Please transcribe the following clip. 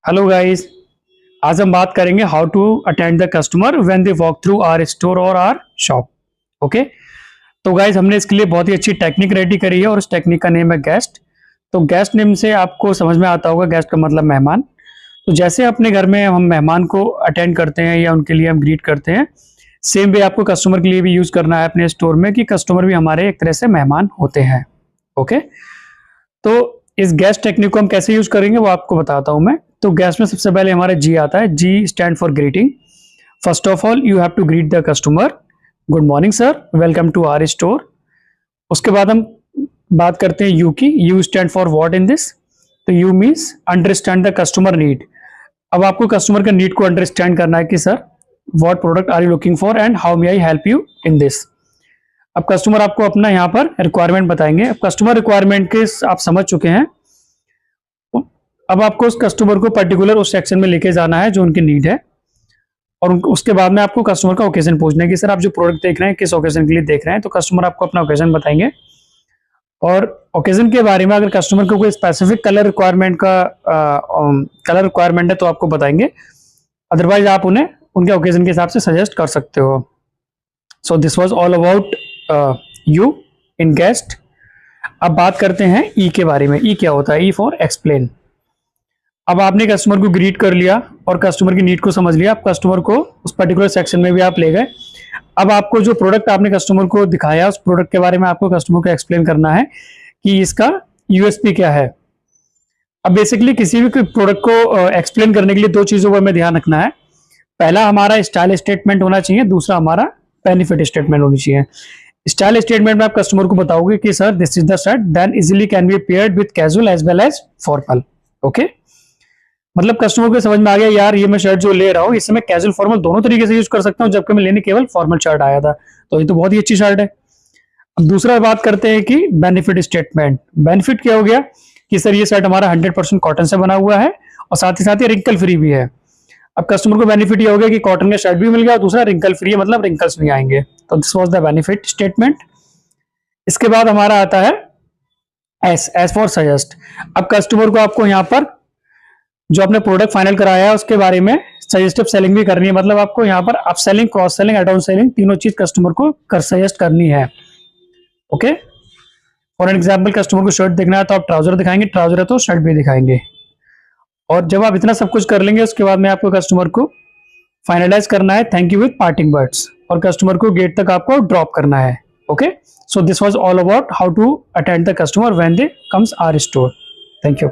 Hello guys. आज हम बात करेंगे how to attend the customer when they walk through our store और आवर शॉप। ओके, तो गाइस हमने इसके लिए बहुत ही अच्छी टेक्निक रेडी करी है और उस टेक्निक का नेम है गेस्ट। तो गेस्ट नेम से आपको समझ में आता होगा गेस्ट का मतलब मेहमान। तो जैसे अपने घर में हम मेहमान को अटेंड करते हैं या उनके लिए हम ग्रीट करते हैं, सेम वे आपको कस्टमर के लिए भी यूज करना है अपने स्टोर में कि कस्टमर भी हमारे एक तरह से मेहमान होते हैं। ओके, तो इस गेस्ट टेक्निक को हम कैसे यूज करेंगे वो आपको बताता हूं मैं। तो गेस्ट में सबसे पहले हमारा जी आता है। G stand for greeting. First of all you have to greet the customer, good morning sir, welcome to our store. उसके बाद हम बात करते हैं यू की। U stand for what in this. तो U means understand the customer need. अब आपको कस्टमर का नीड को अंडरस्टैंड करना है कि sir what product are you looking for and how may I help you in this. अब कस्टमर आपको अपना यहाँ पर रिक्वायरमेंट बताएंगे। अब कस्टमर रिक्वायरमेंट के आप समझ चुके हैं। अब आपको उस कस्टमर को पर्टिकुलर उस सेक्शन में लेके जाना है जो उनकी नीड है, और उसके बाद में आपको कस्टमर का ओकेजन पूछना है कि सर आप जो प्रोडक्ट देख रहे हैं किस ओकेजन के लिए देख रहे हैं। तो कस्टमर आपको अपना ओकेजन बताएंगे, और ओकेजन के बारे में अगर कस्टमर को कोई स्पेसिफिक कलर रिक्वायरमेंट है तो आपको बताएंगे, अदरवाइज आप उन्हें उनके ओकेजन के हिसाब से सजेस्ट कर सकते हो। So this was all about you in guest. अब बात करते हैं ई के बारे में। ई क्या होता है? E for explain. अब आपने कस्टमर को ग्रीट कर लिया और कस्टमर की नीड को समझ लिया। अब कस्टमर को उस पर्टिकुलर सेक्शन में भी आप ले गए। अब आपको जो प्रोडक्ट आपने कस्टमर को दिखाया उस प्रोडक्ट के बारे में आपको कस्टमर को एक्सप्लेन करना है कि इसका यूएसपी क्या है। अब बेसिकली किसी भी प्रोडक्ट को एक्सप्लेन करने के लिए दो चीजों पर हमें ध्यान रखना है। पहला हमारा स्टाइल स्टेटमेंट होना चाहिए, दूसरा हमारा बेनिफिट स्टेटमेंट होनी चाहिए। स्टाइल स्टेटमेंट में आप कस्टमर को बताओगे कि sir this is the shirt then easily can be paired with casual as well as formal. Okay, मतलब कस्टमर को समझ में आ गया यार ये मैं शर्ट जो ले रहा हूँ इससे मैं कैजुअल फॉर्मल दोनों तरीके से यूज कर सकता हूँ, जबकि मैं लेने केवल फॉर्मल शर्ट आया था, तो ये तो बहुत ही अच्छी शर्ट है। अब दूसरा बात करते हैं कि बेनिफिट स्टेटमेंट। बेनिफिट क्या हो गया कि सर ये शर्ट हमारा 100% कॉटन से बना हुआ है और साथ ही साथ ये रिंकल फ्री भी है। अब कस्टमर को बेनिफिट ये हो गया कि कॉटन का शर्ट भी मिल गया और दूसरा रिंकल फ्री है, मतलब रिंकल्स नहीं आएंगे। तो this was the benefit statement. इसके बाद हमारा आता है एस फॉर सजेस्ट। अब कस्टमर को आपको यहाँ पर जो आपने प्रोडक्ट फाइनल कराया है उसके बारे में सजेस्टिव सेलिंग भी करनी है, मतलब आपको यहाँ पर up selling, cross selling, add on selling तीनों चीज कस्टमर को सजेस्ट करनी है। ओके, फॉर एग्जाम्पल कस्टमर को शर्ट देखना है तो आप ट्राउजर दिखाएंगे, ट्राउजर है तो शर्ट भी दिखाएंगे। और जब आप इतना सब कुछ कर लेंगे उसके बाद में आपको कस्टमर को फाइनलाइज करना है thank you with parting words, और कस्टमर को गेट तक आपको ड्रॉप करना है। Okay, so this was all about how to attend the customer when they comes our store. Thank you.